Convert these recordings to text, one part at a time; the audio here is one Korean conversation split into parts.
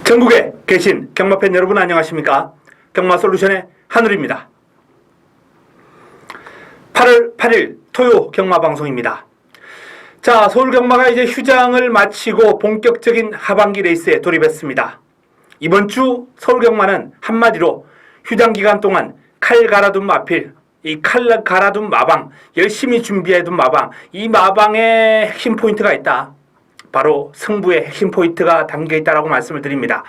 전국에 계신 경마팬 여러분 안녕하십니까? 경마솔루션의 한울입니다. 8월 8일 토요 경마방송입니다. 자, 서울경마가 이제 휴장을 마치고 본격적인 하반기 레이스에 돌입했습니다. 이번 주 서울경마는 한마디로 휴장 기간 동안 칼 갈아둔 마필, 이 칼 갈아둔 마방, 열심히 준비해둔 마방, 이 마방에 핵심 포인트가 있다. 바로 승부의 핵심 포인트가 담겨있다라고 말씀을 드립니다.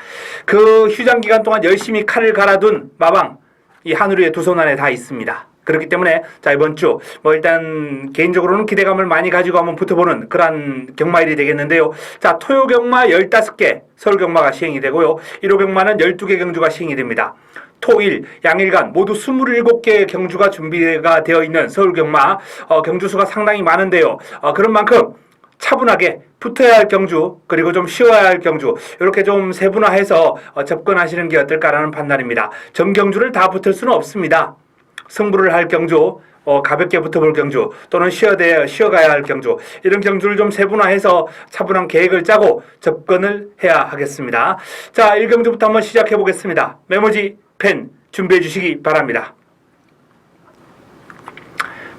그 휴장 기간 동안 열심히 칼을 갈아둔 마방, 이 한우리의 두 손 안에 다 있습니다. 그렇기 때문에 자, 이번 주 일단 개인적으로는 기대감을 많이 가지고 한번 붙어보는 그런 경마일이 되겠는데요. 자, 토요 경마 15개 서울 경마가 시행이 되고요. 1호 경마는 12개 경주가 시행이 됩니다. 토일 양일간 모두 27개의 경주가 준비가 되어 있는 서울 경마, 경주 수가 상당히 많은데요. 그런 만큼 차분하게 붙어야 할 경주, 그리고 좀 쉬어야 할 경주, 이렇게 좀 세분화해서 접근하시는 게 어떨까라는 판단입니다. 전 경주를 다 붙을 수는 없습니다. 승부를 할 경주, 가볍게 붙어볼 경주, 또는 쉬어가야 할 경주, 이런 경주를 좀 세분화해서 차분한 계획을 짜고 접근을 해야 하겠습니다. 자, 1경주부터 한번 시작해 보겠습니다. 메모지, 펜 준비해 주시기 바랍니다.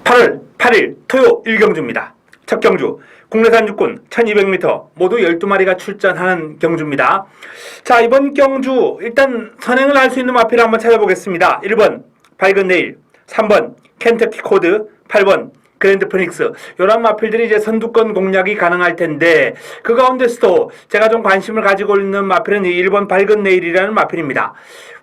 8월 8일 토요 1경주입니다. 첫 경주 국내산 육군 1200m 모두 12마리가 출전하는 경주입니다. 자, 이번 경주 일단 선행을 할 수 있는 마필을 한번 찾아보겠습니다. 1번 밝은 내일, 3번 켄터키 코드, 8번 그랜드 포닉스, 이런 마필들이 이제 선두권 공략이 가능할 텐데, 그 가운데서도 제가 좀 관심을 가지고 있는 마필은 1번 밝은 내일이라는 마필입니다.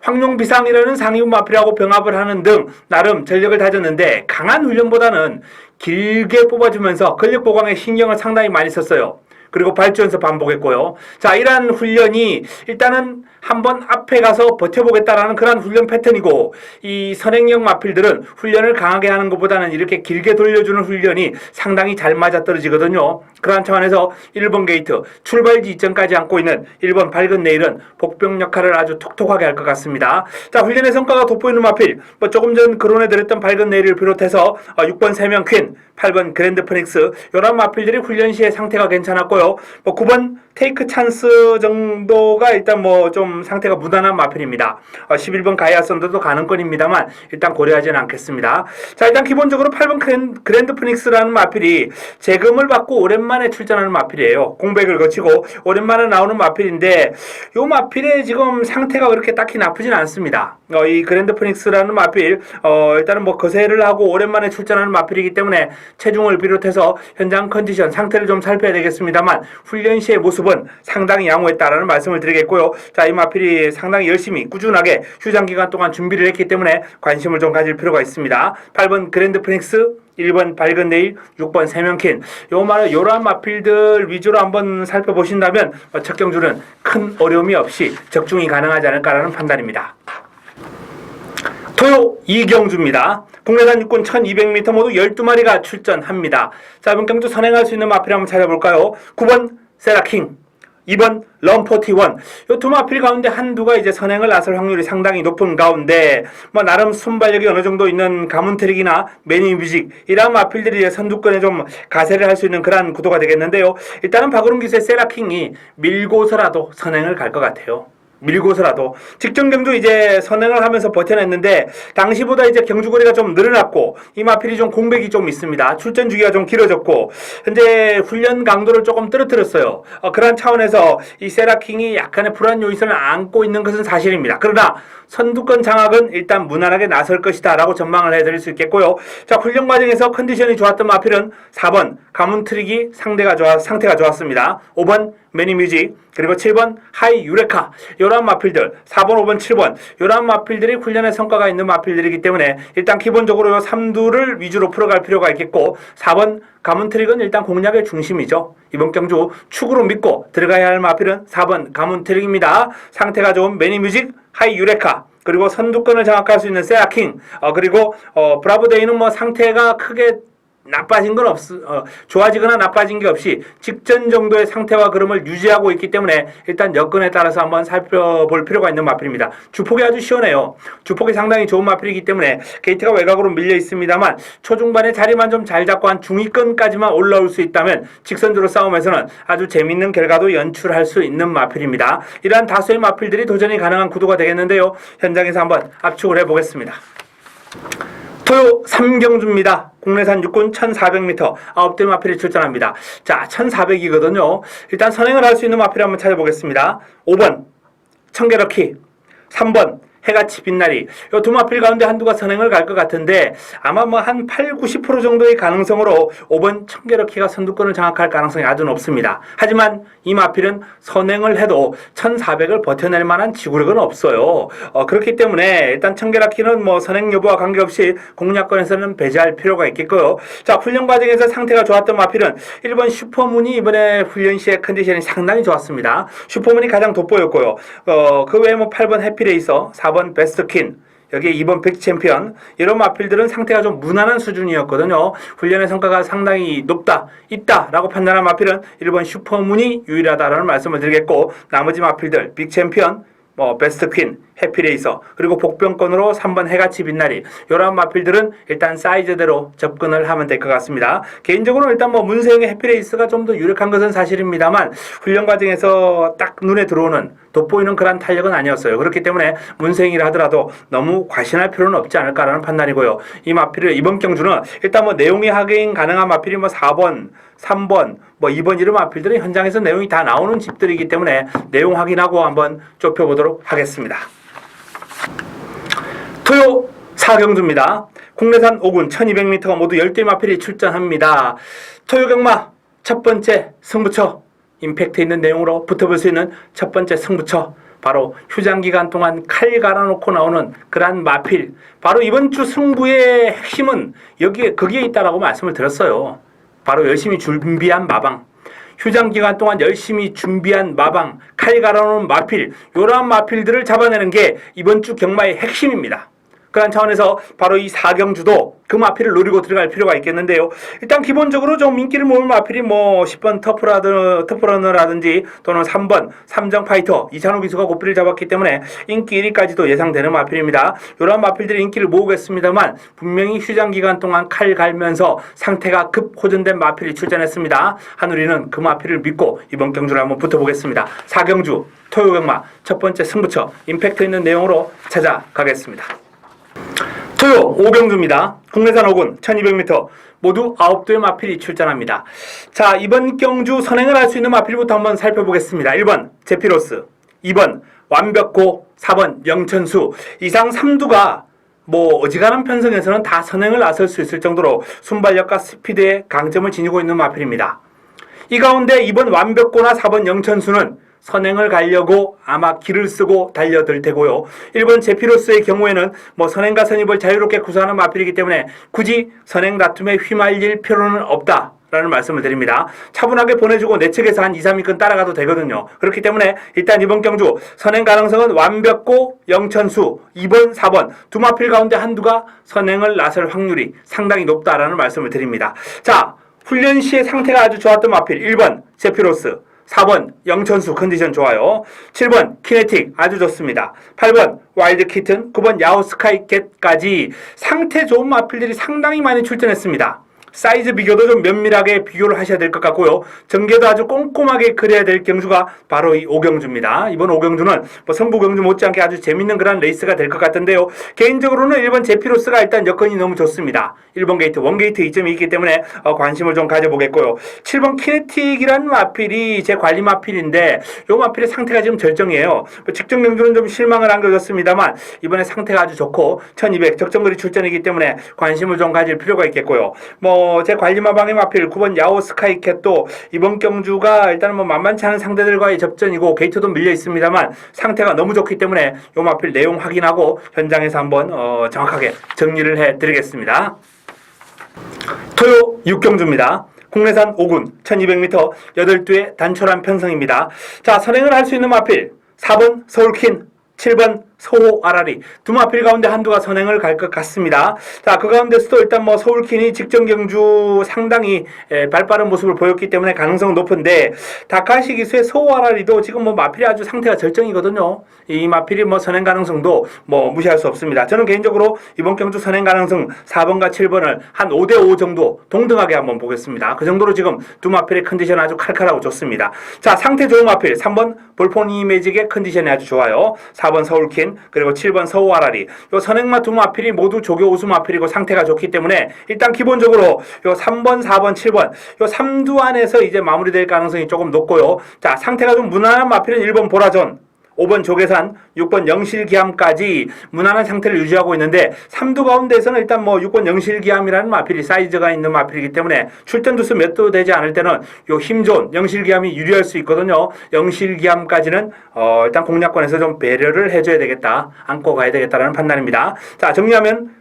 황룡비상이라는 상위군 마필하고 병합을 하는 등 나름 전력을 다졌는데 강한 훈련보다는 길게 뽑아주면서 근력 보강에 신경을 상당히 많이 썼어요. 그리고 발주연습 반복했고요. 자, 이러한 훈련이 일단은 한번 앞에 가서 버텨보겠다라는 그런 훈련 패턴이고, 이 선행형 마필들은 훈련을 강하게 하는 것보다는 이렇게 길게 돌려주는 훈련이 상당히 잘 맞아떨어지거든요. 그러한 차원에서 1번 게이트 출발지 이전까지 안고 있는 1번 밝은 내일은 복병 역할을 아주 톡톡하게 할 것 같습니다. 자, 훈련의 성과가 돋보이는 마필, 조금 전 거론해드렸던 밝은 내일을 비롯해서 6번 세명 퀸, 8번 그랜드 포닉스, 이런 마필들이 훈련 시에 상태가 괜찮았고요. 9번 테이크 찬스 정도가 일단 좀 상태가 무난한 마필입니다. 11번 가이아 썬더도 가능권입니다만 일단 고려하지는 않겠습니다. 자, 일단 기본적으로 8번 그랜드 포닉스라는 마필이 재금을 받고 오랜만에 출전하는 마필이에요. 공백을 거치고 오랜만에 나오는 마필인데, 이 마필의 지금 상태가 그렇게 딱히 나쁘진 않습니다. 이 그랜드 포닉스라는 마필, 일단은 거세를 하고 오랜만에 출전하는 마필이기 때문에 체중을 비롯해서 현장 컨디션 상태를 좀 살펴야 되겠습니다만, 훈련 시의 모습은 상당히 양호했다라는 말씀을 드리겠고요. 자, 이 마필이 상당히 열심히 꾸준하게 휴장 기간 동안 준비를 했기 때문에 관심을 좀 가질 필요가 있습니다. 8번 그랜드 포닉스, 1번 밝은 내일, 6번 세명킨, 요러한 마필들 위주로 한번 살펴보신다면 첫 경주는 큰 어려움이 없이 적중이 가능하지 않을까라는 판단입니다. 토요 2경주입니다. 국내산 육군 1200m 모두 12마리가 출전합니다. 자, 이번 경주 선행할 수 있는 마필 한번 찾아볼까요? 9번 세라킹, 2번 럼포티1, 이 두 마필 가운데 한두가 이제 선행을 나설 확률이 상당히 높은 가운데, 나름 순발력이 어느 정도 있는 가문트릭이나 매니뮤직, 이런 마필들이 선두권에 좀 가세를 할 수 있는 그런 구도가 되겠는데요. 일단은 박으름 기수의 세라킹이 밀고서라도 선행을 갈 것 같아요. 밀고서라도 직전 경주 이제 선행을 하면서 버텨냈는데, 당시보다 이제 경주거리가 좀 늘어났고 이 마필이 좀 공백이 좀 있습니다. 출전 주기가 좀 길어졌고 현재 훈련 강도를 조금 떨어뜨렸어요. 그런 차원에서 이 세라킹이 약간의 불안 요인을 안고 있는 것은 사실입니다. 그러나 선두권 장악은 일단 무난하게 나설 것이다 라고 전망을 해드릴 수 있겠고요. 자, 훈련 과정에서 컨디션이 좋았던 마필은 4번 가문트릭이 상태가 좋았습니다. 5번 매니뮤직, 그리고 7번 하이 유레카, 이러한 마필들, 4번, 5번, 7번, 이러한 마필들이 훈련의 성과가 있는 마필들이기 때문에 일단 기본적으로 3두를 위주로 풀어갈 필요가 있겠고, 4번 가문트릭은 일단 공략의 중심이죠. 이번 경주 축으로 믿고 들어가야 할 마필은 4번 가문트릭입니다. 상태가 좋은 매니뮤직, 하이 유레카, 그리고 선두권을 장악할 수 있는 세라킹, 그리고 브라보데이는 상태가 크게 나빠진 건 좋아지거나 나빠진 게 없이 직전 정도의 상태와 그름을 유지하고 있기 때문에 일단 여건에 따라서 한번 살펴볼 필요가 있는 마필입니다. 주폭이 아주 시원해요. 주폭이 상당히 좋은 마필이기 때문에 게이트가 외곽으로 밀려 있습니다만 초중반에 자리만 좀 잘 잡고 한 중위권까지만 올라올 수 있다면 직선주로 싸움에서는 아주 재밌는 결과도 연출할 수 있는 마필입니다. 이러한 다수의 마필들이 도전이 가능한 구도가 되겠는데요. 현장에서 한번 압축을 해보겠습니다. 토요 3경주입니다. 국내산 육군 1400m 9대 마필이 출전합니다. 자, 1400이거든요. 일단 선행을 할 수 있는 마필 한번 찾아보겠습니다. 5번 청계럭키, 3번 해같이 빛나리. 이 두 마필 가운데 한두가 선행을 갈 것 같은데 아마 뭐 한 8, 90% 정도의 가능성으로 5번 청계럭키가 선두권을 장악할 가능성이 아주 높습니다. 하지만 이 마필은 선행을 해도 1400을 버텨낼 만한 지구력은 없어요. 그렇기 때문에 일단 청계럭키는 뭐 선행 여부와 관계없이 공략권에서는 배제할 필요가 있겠고요. 자, 훈련 과정에서 상태가 좋았던 마필은 1번 슈퍼문이 이번에 훈련 시의 컨디션이 상당히 좋았습니다. 슈퍼문이 가장 돋보였고요. 그 외에 뭐 8번 해피레이서, 4번 베스트퀸, 여기에 2번 백챔피언, 이런 마필들은 상태가 좀 무난한 수준이었거든요. 훈련의 성과가 상당히 있다라고 판단한 마필은 1번 슈퍼문이 유일하다라는 말씀을 드리겠고, 나머지 마필들 빅챔피언, 베스트퀸, 해피레이서, 그리고 복병권으로 3번 해같이 빛나리, 이런 마필들은 일단 사이즈대로 접근을 하면 될 것 같습니다. 개인적으로 일단 문세영의 해피레이스가 좀 더 유력한 것은 사실입니다만 훈련 과정에서 딱 눈에 들어오는 돋보이는 그런 탄력은 아니었어요. 그렇기 때문에 문세영이라 하더라도 너무 과신할 필요는 없지 않을까라는 판단이고요. 이 마필을 이번 경주는 일단 내용이 확인 가능한 마필이 4번, 3번, 2번 이런 마필들은 현장에서 내용이 다 나오는 집들이기 때문에 내용 확인하고 한번 좁혀보도록 하겠습니다. 토요 4경주입니다. 국내산 5군 1200m가 모두 10대 마필이 출전합니다. 토요 경마 첫 번째 승부처, 임팩트 있는 내용으로 붙어볼 수 있는 첫 번째 승부처, 바로 휴장 기간 동안 칼 갈아놓고 나오는 그러한 마필, 바로 이번 주 승부의 핵심은 거기에 있다라고 말씀을 드렸어요. 바로 열심히 준비한 마방, 휴장 기간 동안 열심히 준비한 마방, 칼 갈아놓은 마필, 이러한 마필들을 잡아내는 게 이번 주 경마의 핵심입니다. 그런 차원에서 바로 이 4경주도 그 마필을 노리고 들어갈 필요가 있겠는데요. 일단 기본적으로 좀 인기를 모을 마필이 10번 터프러너라든지 또는 3번 삼정파이터 이찬호 기수가 고삐를 잡았기 때문에 인기 1위까지도 예상되는 마필입니다. 이러한 마필들이 인기를 모으겠습니다만 분명히 휴장 기간 동안 칼 갈면서 상태가 급 호전된 마필이 출전했습니다. 한우리는 그 마필을 믿고 이번 경주를 한번 붙어보겠습니다. 4경주 토요경마 첫 번째 승부처, 임팩트 있는 내용으로 찾아가겠습니다. 토요 5경주입니다. 국내산 5군 1200m 모두 9도의 마필이 출전합니다. 자, 이번 경주 선행을 할 수 있는 마필부터 한번 살펴보겠습니다. 1번 제피로스, 2번 완벽고, 4번 영천수. 이상 3두가 어지간한 편성에서는 다 선행을 나설 수 있을 정도로 순발력과 스피드에 강점을 지니고 있는 마필입니다. 이 가운데 2번 완벽고나 4번 영천수는 선행을 가려고 아마 기를 쓰고 달려들 테고요. 1번 제피로스의 경우에는 선행과 선입을 자유롭게 구사하는 마필이기 때문에 굳이 선행 다툼에 휘말릴 필요는 없다라는 말씀을 드립니다. 차분하게 보내주고 내 측에서 한 2, 3위권 따라가도 되거든요. 그렇기 때문에 일단 이번 경주 선행 가능성은 완벽고, 영천수, 2번, 4번 두 마필 가운데 한두가 선행을 나설 확률이 상당히 높다라는 말씀을 드립니다. 자, 훈련 시에 상태가 아주 좋았던 마필 1번 제피로스, 4번 영천수 컨디션 좋아요. 7번 키네틱 아주 좋습니다. 8번 와일드 키튼, 9번 야오 스카이캣까지 상태 좋은 마필들이 상당히 많이 출전했습니다. 사이즈 비교도 좀 면밀하게 비교를 하셔야 될 것 같고요. 전개도 아주 꼼꼼하게 그려야 될 경주가 바로 이 5경주입니다. 이번 5경주는 성부경주 못지않게 아주 재밌는 그런 레이스가 될 것 같은데요. 개인적으로는 1번 제피로스가 일단 여건이 너무 좋습니다. 1번 게이트, 1게이트 이점이 있기 때문에 관심을 좀 가져보겠고요. 7번 키네틱이라는 마필이 제 관리 마필인데 이 마필의 상태가 지금 절정이에요. 직전 경주는 좀 실망을 안겨줬습니다만 이번에 상태가 아주 좋고 1200 적정거리 출전이기 때문에 관심을 좀 가질 필요가 있겠고요. 제 관리마방의 마필 9번 야오 스카이캣도 이번 경주가 일단은 만만치 않은 상대들과의 접전이고 게이트도 밀려 있습니다만 상태가 너무 좋기 때문에 이 마필 내용 확인하고 현장에서 한번 정확하게 정리를 해드리겠습니다. 토요 6경주입니다. 국내산 5군 1200m 8두의 단촐한 편성입니다. 자, 선행을 할 수 있는 마필 4번 서울킨, 7번 서호 아라리 두 마필 가운데 한두가 선행을 갈 것 같습니다. 자, 그 가운데서도 일단 뭐 서울퀸이 직전 경주 상당히 발빠른 모습을 보였기 때문에 가능성은 높은데 다카시 기수의 서호 아라리도 지금 뭐 마필이 아주 상태가 절정이거든요. 이 마필이 뭐 선행 가능성도 뭐 무시할 수 없습니다. 저는 개인적으로 이번 경주 선행 가능성 4번과 7번을 한 5대5 정도 동등하게 한번 보겠습니다. 그 정도로 지금 두 마필의 컨디션 아주 칼칼하고 좋습니다. 자, 상태 좋은 마필 3번 볼포니 매직의 컨디션이 아주 좋아요. 4번 서울퀸 그리고 7번 서호 아라리 요 선행마 두 마필이 모두 조교 우수 마필이고 상태가 좋기 때문에 일단 기본적으로 요 3번 4번 7번 요 3두 안에서 이제 마무리될 가능성이 조금 높고요. 자, 상태가 좀 무난한 마필은 1번 보라전 5번 조계산, 6번 영실기암까지 무난한 상태를 유지하고 있는데 3두 가운데에서는 일단 뭐 6번 영실기암이라는 마필이 사이즈가 있는 마필이기 때문에 출전 두수 몇 도 되지 않을 때는 요 힘 좋은 영실기암이 유리할 수 있거든요. 영실기암까지는 일단 공략권에서 좀 배려를 해줘야 되겠다. 안고 가야 되겠다라는 판단입니다. 자, 정리하면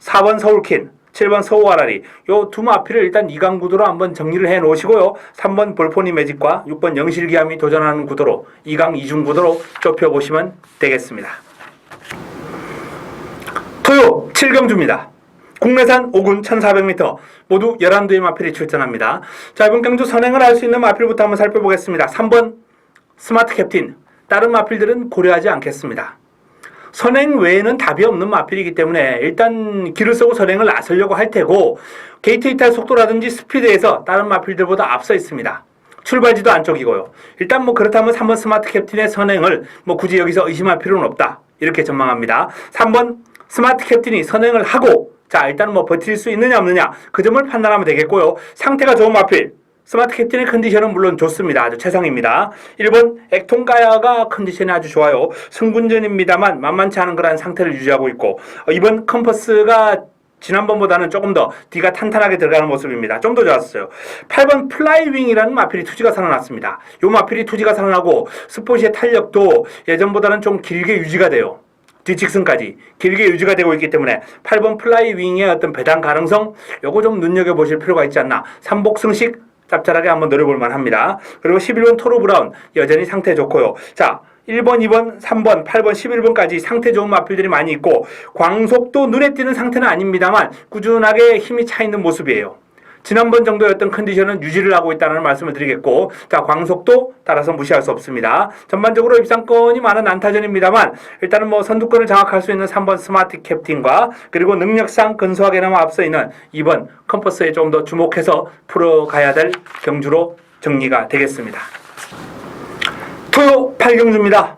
4번 서울퀸 7번 서호 아라리 요 두 마필을 일단 2강 구도로 한번 정리를 해 놓으시고요. 3번 볼포니 매직과 6번 영실기암이 도전하는 구도로 2강 2중 구도로 좁혀 보시면 되겠습니다. 토요 7경주입니다. 국내산 5군 1400m 모두 11두의 마필이 출전합니다. 자, 이번 경주 선행을 할 수 있는 마필부터 한번 살펴보겠습니다. 3번 스마트 캡틴 다른 마필들은 고려하지 않겠습니다. 선행 외에는 답이 없는 마필이기 때문에 일단 길을 쓰고 선행을 나서려고 할 테고 게이트 이탈 속도라든지 스피드에서 다른 마필들보다 앞서 있습니다. 출발지도 안쪽이고요. 일단 뭐 그렇다면 3번 스마트 캡틴의 선행을 뭐 굳이 여기서 의심할 필요는 없다. 이렇게 전망합니다. 3번 스마트 캡틴이 선행을 하고 자, 일단 뭐 버틸 수 있느냐 없느냐 그 점을 판단하면 되겠고요. 상태가 좋은 마필 스마트 캡틴의 컨디션은 물론 좋습니다. 아주 최상입니다. 1번 액통가야가 컨디션이 아주 좋아요. 승군전입니다만 만만치 않은 그런 상태를 유지하고 있고 2번 컴퍼스가 지난번보다는 조금 더 뒤가 탄탄하게 들어가는 모습입니다. 좀 더 좋았어요. 8번 플라이윙이라는 마필이 투지가 살아났습니다. 이 마필이 투지가 살아나고 스포시의 탄력도 예전보다는 좀 길게 유지가 돼요. 뒤직선까지 길게 유지가 되고 있기 때문에 8번 플라이윙의 어떤 배당 가능성 요거 좀 눈여겨보실 필요가 있지 않나. 삼복승식 짭짤하게 한번 노려볼만 합니다. 그리고 11번 토르 브라운 여전히 상태 좋고요. 자, 1번, 2번, 3번, 8번, 11번까지 상태 좋은 마필들이 많이 있고 광속도 눈에 띄는 상태는 아닙니다만 꾸준하게 힘이 차 있는 모습이에요. 지난번 정도의 어떤 컨디션은 유지를 하고 있다는 말씀을 드리겠고 자, 광속도 따라서 무시할 수 없습니다. 전반적으로 입상권이 많은 안타전입니다만 일단은 뭐 선두권을 장악할 수 있는 3번 스마트 캡틴과 그리고 능력상 근소하게나마 앞서 있는 2번 컴퍼스에 좀 더 주목해서 풀어가야 될 경주로 정리가 되겠습니다. 토요 8경주입니다.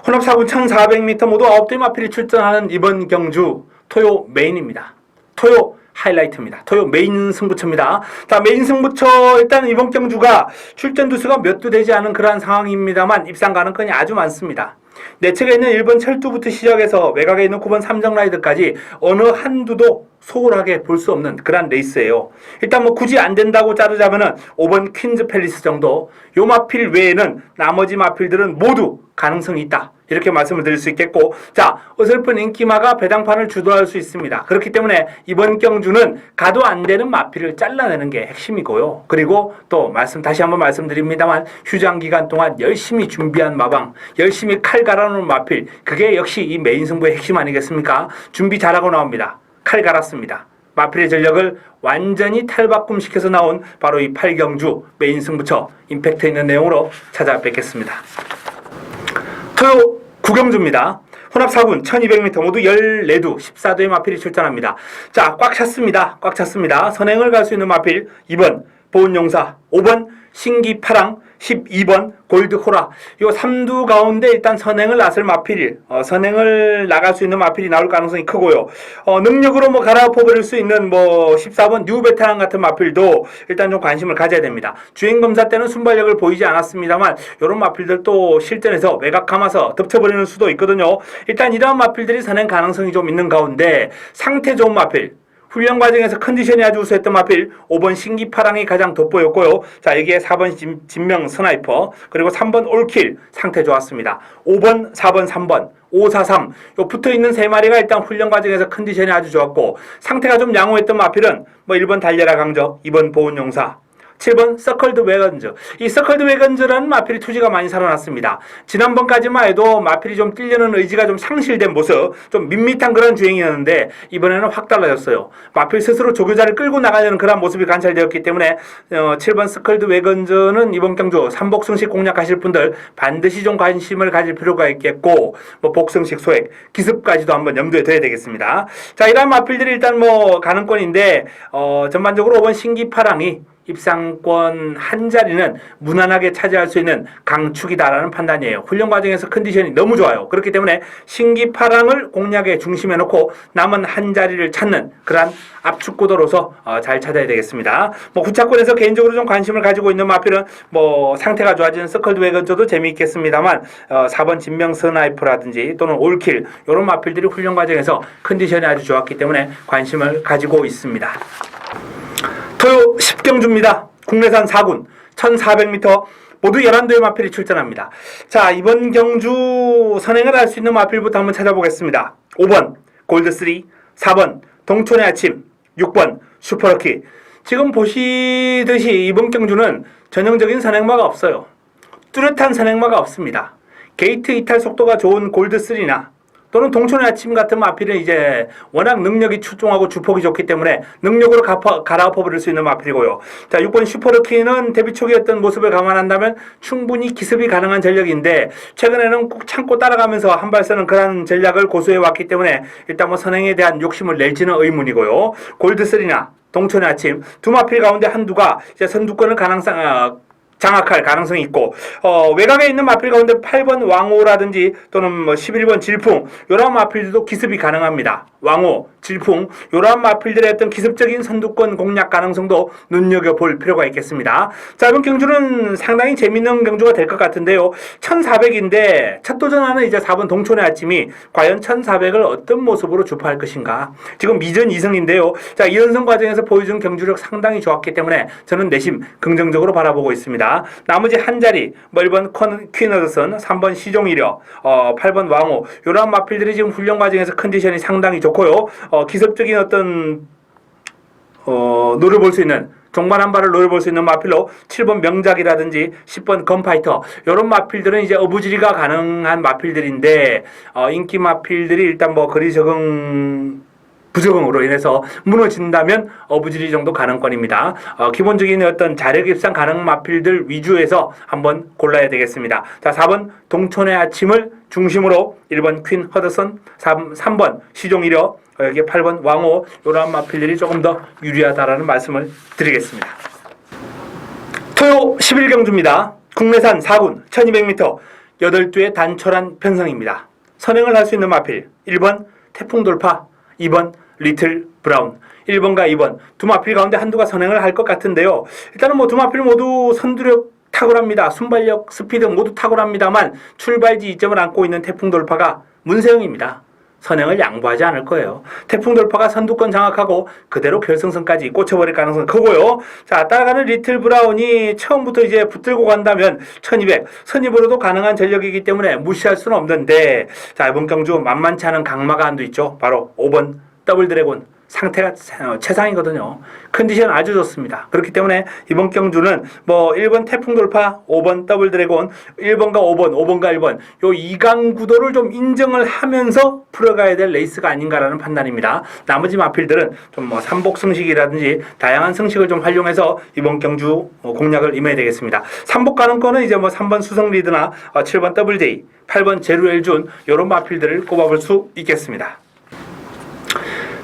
혼합 4군 1400m 모두 9대의 마필이 출전하는 이번 경주 토요 메인입니다. 토요 하이라이트입니다. 토요 메인 승부처입니다. 자, 메인 승부처 일단 이번 경주가 출전 두수가 몇 두 되지 않은 그러한 상황입니다만 입상 가능성이 아주 많습니다. 내측에 있는 1번 철두부터 시작해서 외곽에 있는 9번 삼정라이드까지 어느 한두도 소홀하게 볼 수 없는 그런 레이스예요. 일단 뭐 굳이 안 된다고 자르자면은 5번 퀸즈 팰리스 정도 요 마필 외에는 나머지 마필들은 모두 가능성이 있다. 이렇게 말씀을 드릴 수 있겠고 자, 어설픈 인기마가 배당판을 주도할 수 있습니다. 그렇기 때문에 이번 경주는 가도 안 되는 마필을 잘라내는 게 핵심이고요. 그리고 또 다시 한번 말씀드립니다만 휴장 기간 동안 열심히 준비한 마방 열심히 칼 갈아놓은 마필 그게 역시 이 메인 승부의 핵심 아니겠습니까? 준비 잘하고 나옵니다. 칼 갈았습니다. 마필의 전력을 완전히 탈바꿈시켜서 나온 바로 이 8경주 메인 승부처 임팩트 있는 내용으로 찾아뵙겠습니다. 토요 9경주입니다. 혼합 4군 1200m 모두 14두 14두의 마필이 출전합니다. 자, 꽉 찼습니다. 꽉 찼습니다. 선행을 갈 수 있는 마필 2번 보은용사 5번 신기파랑 12번 골드호라 요 3두 가운데 일단 선행을 나설 마필 선행을 나갈 수 있는 마필이 나올 가능성이 크고요. 능력으로 뭐 갈아엎어버릴 수 있는 뭐 14번 뉴베테랑 같은 마필도 일단 좀 관심을 가져야 됩니다. 주행검사 때는 순발력을 보이지 않았습니다만 요런 마필들 또 실전에서 외곽 감아서 덮쳐버리는 수도 있거든요. 일단 이러한 마필들이 선행 가능성이 좀 있는 가운데 상태 좋은 마필 훈련 과정에서 컨디션이 아주 우수했던 마필 5번 신기파랑이 가장 돋보였고요. 자, 여기에 4번 진명 스나이퍼 그리고 3번 올킬 상태 좋았습니다. 5번 4번 3번 543 요 붙어있는 세 마리가 일단 훈련 과정에서 컨디션이 아주 좋았고 상태가 좀 양호했던 마필은 뭐 1번 달려라 강적 2번 보은용사 7번 서컬드 웨건즈. 이 서컬드 웨건즈라는 마필이 투지가 많이 살아났습니다. 지난번까지만 해도 마필이 좀 뛰려는 의지가 좀 상실된 모습, 좀 밋밋한 그런 주행이었는데 이번에는 확 달라졌어요. 마필 스스로 조교자를 끌고 나가려는 그런 모습이 관찰되었기 때문에 7번 서컬드 웨건즈는 이번 경주 삼복승식 공략하실 분들 반드시 좀 관심을 가질 필요가 있겠고, 뭐 복승식 소액, 기습까지도 한번 염두에 둬야 되겠습니다. 자, 이러한 마필들이 일단 뭐 가능권인데 전반적으로 5번 신기파랑이 입상권 한 자리는 무난하게 차지할 수 있는 강축이다라는 판단이에요. 훈련 과정에서 컨디션이 너무 좋아요. 그렇기 때문에 신기파랑을 공략의 중심에 놓고 남은 한 자리를 찾는 그러한 압축구도로서 잘 찾아야 되겠습니다. 뭐 후차권에서 개인적으로 좀 관심을 가지고 있는 마필은 뭐 상태가 좋아지는 서컬드 웨건저도 재미있겠습니다만 4번 진명 스나이프라든지 또는 올킬 이런 마필들이 훈련 과정에서 컨디션이 아주 좋았기 때문에 관심을 가지고 있습니다. 토요 10경주입니다. 국내산 4군 1400m 모두 11도의 마필이 출전합니다. 자, 이번 경주 선행을 할 수 있는 마필부터 한번 찾아보겠습니다. 5번 골드3, 4번 동촌의 아침, 6번 슈퍼러키. 지금 보시듯이 이번 경주는 전형적인 선행마가 없어요. 뚜렷한 선행마가 없습니다. 게이트 이탈 속도가 좋은 골드3나 또는 동촌의 아침 같은 마필은 이제 워낙 능력이 출중하고 주폭이 좋기 때문에 능력으로 갈아엎어 버릴 수 있는 마필이고요. 자, 6번 슈퍼러키는 데뷔 초기 어떤 모습을 감안한다면 충분히 기습이 가능한 전력인데 최근에는 꼭 참고 따라가면서 한 발 쓰는 그런 전략을 고수해 왔기 때문에 일단 뭐 선행에 대한 욕심을 낼지는 의문이고요. 골드3나 동촌의 아침 두 마필 가운데 한두가 이제 선두권을 장악할 가능성이 있고 외곽에 있는 마필 가운데 8번 왕호라든지 또는 뭐 11번 질풍 이러한 마필들도 기습이 가능합니다. 왕호, 질풍 이러한 마필들의 어떤 기습적인 선두권 공략 가능성도 눈여겨볼 필요가 있겠습니다. 자, 이번 경주는 상당히 재밌는 경주가 될 것 같은데요. 1400인데 첫 도전하는 이제 4번 동촌의 아침이 과연 1400을 어떤 모습으로 주파할 것인가. 지금 미전 2승인데요. 자, 2연승 과정에서 보여준 경주력 상당히 좋았기 때문에 저는 내심 긍정적으로 바라보고 있습니다. 나머지 한 자리, 뭐 1번 퀸 어드슨, 3번 시종이려, 8번 왕호 이러한 마필들이 지금 훈련 과정에서 컨디션이 상당히 좋고요. 기습적인 어떤 노려볼 수 있는 종반 한 발을 노려볼 수 있는 마필로 7번 명작이라든지 10번 건파이터 이런 마필들은 이제 어부지리가 가능한 마필들인데 인기 마필들이 일단 뭐 거리 적응 부적응으로 인해서 무너진다면 어부지리 정도 가능권입니다. 기본적인 어떤 자력 입상 가능 마필들 위주에서 한번 골라야 되겠습니다. 자, 4번 동촌의 아침을 중심으로 1번 퀸 허드슨, 3번 시종이려, 여기 8번 왕호 이러한 마필들이 조금 더 유리하다라는 말씀을 드리겠습니다. 토요 11경주입니다. 국내산 4군 1200m 8두의 단촐한 편성입니다. 선행을 할 수 있는 마필 1번 태풍 돌파, 2번 리틀 브라운. 1번과 2번 두 마필 가운데 한두가 선행을 할 것 같은데요. 일단은 뭐 두 마필 모두 선두력 탁월합니다. 순발력, 스피드 모두 탁월합니다만 출발지 이점을 안고 있는 태풍 돌파가 문세영입니다. 선행을 양보하지 않을 거예요. 태풍 돌파가 선두권 장악하고 그대로 결승선까지 꽂혀버릴 가능성은 크고요. 자, 따라가는 리틀 브라운이 처음부터 이제 붙들고 간다면 1200 선입으로도 가능한 전력이기 때문에 무시할 수는 없는데, 자, 이번 경주 만만치 않은 강마가 한두 있죠. 바로 5번 더블 드래곤. 상태가 최상이거든요. 컨디션 아주 좋습니다. 그렇기 때문에 이번 경주는 뭐 1번 태풍 돌파, 5번 더블 드래곤, 1번과 5번, 5번과 1번 요 2강 구도를 좀 인정을 하면서 풀어가야 될 레이스가 아닌가라는 판단입니다. 나머지 마필들은 좀 뭐 삼복 승식이라든지 다양한 승식을 좀 활용해서 이번 경주 공략을 임해야 되겠습니다. 삼복 가능권은 이제 뭐 3번 수성 리드나 7번 더블 데이, 8번 제루 엘준 이런 마필들을 꼽아볼 수 있겠습니다.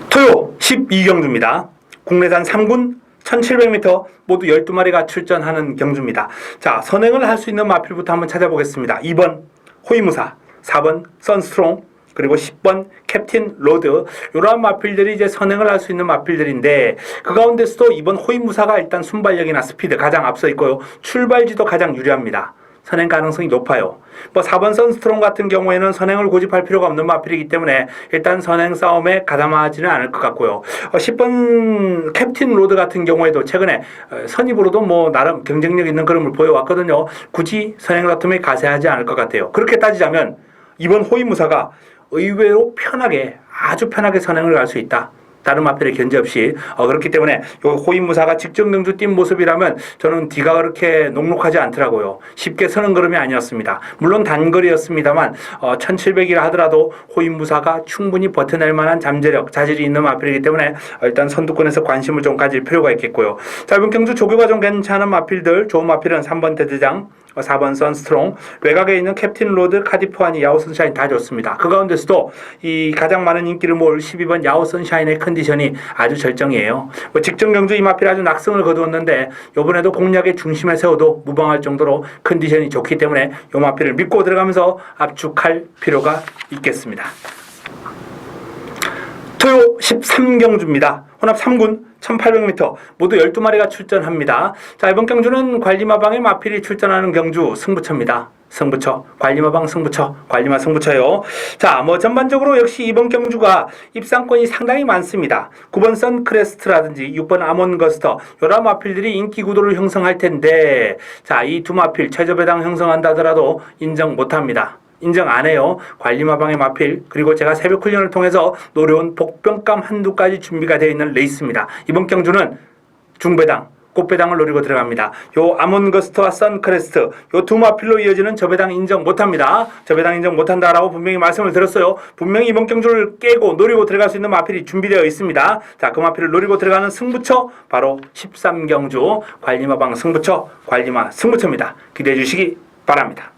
토요 12경주입니다. 국내산 3군 1700m 모두 12마리가 출전하는 경주입니다. 자, 선행을 할 수 있는 마필부터 한번 찾아보겠습니다. 2번 호위무사, 4번 선스트롱, 그리고 10번 캡틴 로드 이러한 마필들이 이제 선행을 할 수 있는 마필들인데 그 가운데서도 2번 호위무사가 일단 순발력이나 스피드 가장 앞서 있고요. 출발지도 가장 유리합니다. 선행 가능성이 높아요. 뭐 4번 선스트롱 같은 경우에는 선행을 고집할 필요가 없는 마필이기 때문에 일단 선행 싸움에 가담하지는 않을 것 같고요. 10번 캡틴 로드 같은 경우에도 최근에 선입으로도 뭐 나름 경쟁력 있는 그림을 보여왔거든요. 굳이 선행 다툼에 가세하지 않을 것 같아요. 그렇게 따지자면 2번 호위무사가 의외로 편하게 아주 편하게 선행을 할 수 있다. 다른 마필의 견제 없이. 그렇기 때문에 요 호위무사가 직전 경주 뛴 모습이라면 저는 뒤가 그렇게 녹록하지 않더라고요. 쉽게 서는 걸음이 아니었습니다. 물론 단거리였습니다만 1700이라 하더라도 호위무사가 충분히 버텨낼 만한 잠재력, 자질이 있는 마필이기 때문에 일단 선두권에서 관심을 좀 가질 필요가 있겠고요. 자, 이번 경주 조교가 좀 괜찮은 마필들, 좋은 마필은 3번 대대장, 4번 선스트롱, 외곽에 있는 캡틴 로드, 카디프아니, 야오 선샤인 다 좋습니다. 그 가운데서도 이 가장 많은 인기를 모을 12번 야오 선샤인의 컨디션이 아주 절정이에요. 직전 경주 이 마필 아주 낙승을 거두었는데 이번에도 공략의 중심에 세워도 무방할 정도로 컨디션이 좋기 때문에 이 마필을 믿고 들어가면서 압축할 필요가 있겠습니다. 토요 13경주입니다. 혼합 3군 1800m 모두 12마리가 출전합니다. 자, 이번 경주는 관리마방의 마필이 출전하는 경주 승부처입니다. 승부처, 관리마방 승부처, 관리마 승부처요. 자, 전반적으로 역시 이번 경주가 입상권이 상당히 많습니다. 9번 선크레스트라든지 6번 아몬거스터 요런 마필들이 인기 구도를 형성할 텐데, 자, 이 두 마필 최저배당 형성한다 하더라도 인정 못합니다. 인정 안 해요. 관리마방의 마필, 그리고 제가 새벽 훈련을 통해서 노려온 복병감 한두 가지 준비가 되어 있는 레이스입니다. 이번 경주는 중배당, 꽃배당을 노리고 들어갑니다. 요 아몬거스트와 선크레스트 요 두 마필로 이어지는 저배당 인정 못합니다. 저배당 인정 못한다라고 분명히 말씀을 드렸어요. 분명히 이번 경주를 깨고 노리고 들어갈 수 있는 마필이 준비되어 있습니다. 자, 그 마필을 노리고 들어가는 승부처 바로 13경주 관리마방 승부처, 관리마 승부처입니다. 기대해 주시기 바랍니다.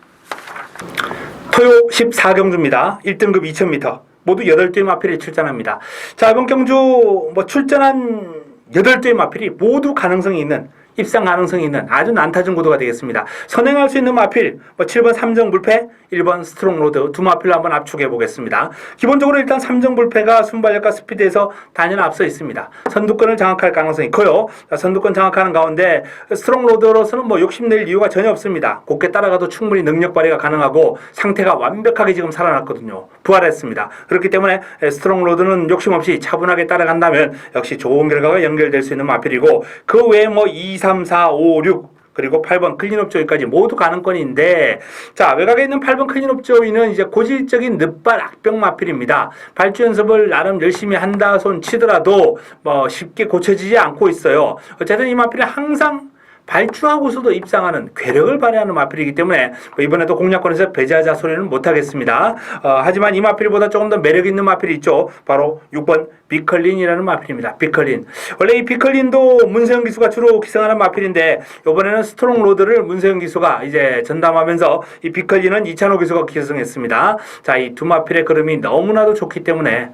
토요 14경주입니다. 1등급 2000m 모두 8대의 마필이 출전합니다. 자, 이번 경주 출전한 8대의 마필이 모두 가능성이 있는, 입상 가능성이 있는 아주 난타전 구도가 되겠습니다. 선행할 수 있는 마필 7번 삼정불패, 1번 스트롱로드 두 마필로 한번 압축해 보겠습니다. 기본적으로 일단 삼정불패가 순발력과 스피드에서 단연 앞서 있습니다. 선두권을 장악할 가능성이 커요. 자, 선두권 장악하는 가운데 스트롱로드로서는 욕심낼 이유가 전혀 없습니다. 곱게 따라가도 충분히 능력 발휘가 가능하고 상태가 완벽하게 지금 살아났거든요. 부활했습니다. 그렇기 때문에 스트롱로드는 욕심 없이 차분하게 따라간다면 역시 좋은 결과가 연결될 수 있는 마필이고, 그 외에 2, 3, 4, 5, 6 그리고 8번 클린업 조이까지 모두 가능권인데, 자, 외곽에 있는 8번 클린업 조이는 이제 고질적인 늦발 악병 마필입니다. 발주 연습을 나름 열심히 한다 손 치더라도 쉽게 고쳐지지 않고 있어요. 어쨌든 이 마필은 항상 발주하고서도 입상하는 괴력을 발휘하는 마필이기 때문에 이번에도 공략권에서 배제하자 소리는 못하겠습니다. 하지만 이 마필보다 조금 더 매력 있는 마필이 있죠. 바로 6번 비컬린이라는 마필입니다. 비컬린. 원래 이 비컬린도 문세영 기수가 주로 기승하는 마필인데 이번에는 스트롱 로드를 문세영 기수가 이제 전담하면서 이 비컬린은 이찬호 기수가 기승했습니다. 자, 이 두 마필의 걸음이 너무나도 좋기 때문에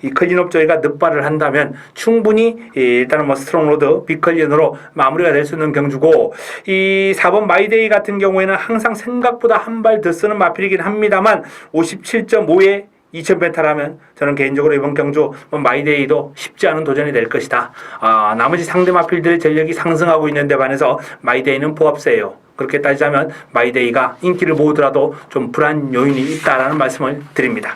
이 클린업 조이가 늦발을 한다면 충분히 일단은 스트롱 로드 비컬린으로 마무리가 될 수 있는 경주고, 이 4번 마이데이 같은 경우에는 항상 생각보다 한 발 더 쓰는 마필이긴 합니다만 57.5에 2000m라면 저는 개인적으로 이번 경주 마이데이도 쉽지 않은 도전이 될 것이다. 나머지 상대 마필들의 전력이 상승하고 있는데 반해서 마이데이는 보합세예요. 그렇게 따지자면 마이데이가 인기를 모으더라도 좀 불안 요인이 있다라는 말씀을 드립니다.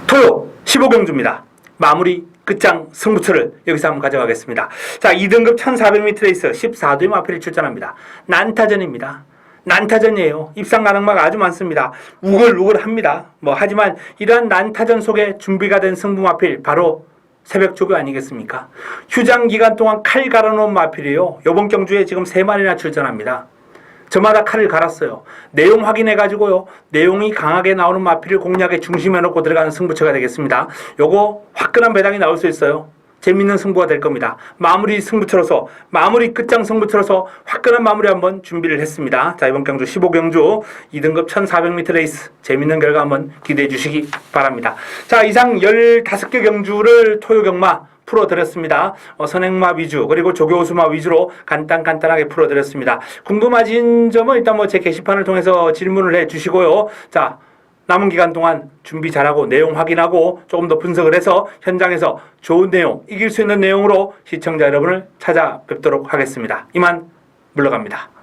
토요 15경주입니다. 마무리 끝장 승부처를 여기서 한번 가져가겠습니다. 자, 2등급 1400m 레이스 14도의 마필이 출전합니다. 난타전입니다. 난타전이에요. 입상 가능마가 아주 많습니다. 우글우글합니다. 하지만 이러한 난타전 속에 준비가 된 승부 마필 바로 새벽 조교 아니겠습니까? 휴장 기간 동안 칼 갈아놓은 마필이에요. 이번 경주에 지금 3마리나 출전합니다. 저마다 칼을 갈았어요. 내용 확인해가지고요. 내용이 강하게 나오는 마필을 공략에 중심에 놓고 들어가는 승부처가 되겠습니다. 요거 화끈한 배당이 나올 수 있어요. 재밌는 승부가 될 겁니다. 마무리 승부처로서, 마무리 끝장 승부처로서 화끈한 마무리 한번 준비를 했습니다. 자, 이번 경주 15경주 2등급 1400m 레이스 재밌는 결과 한번 기대해 주시기 바랍니다. 자, 이상 15개 경주를 토요경마 풀어드렸습니다. 선행마 위주 그리고 조교우수마 위주로 간단하게 풀어드렸습니다. 궁금하신 점은 일단 제 게시판을 통해서 질문을 해주시고요. 자, 남은 기간 동안 준비 잘하고 내용 확인하고 조금 더 분석을 해서 현장에서 좋은 내용, 이길 수 있는 내용으로 시청자 여러분을 찾아뵙도록 하겠습니다. 이만 물러갑니다.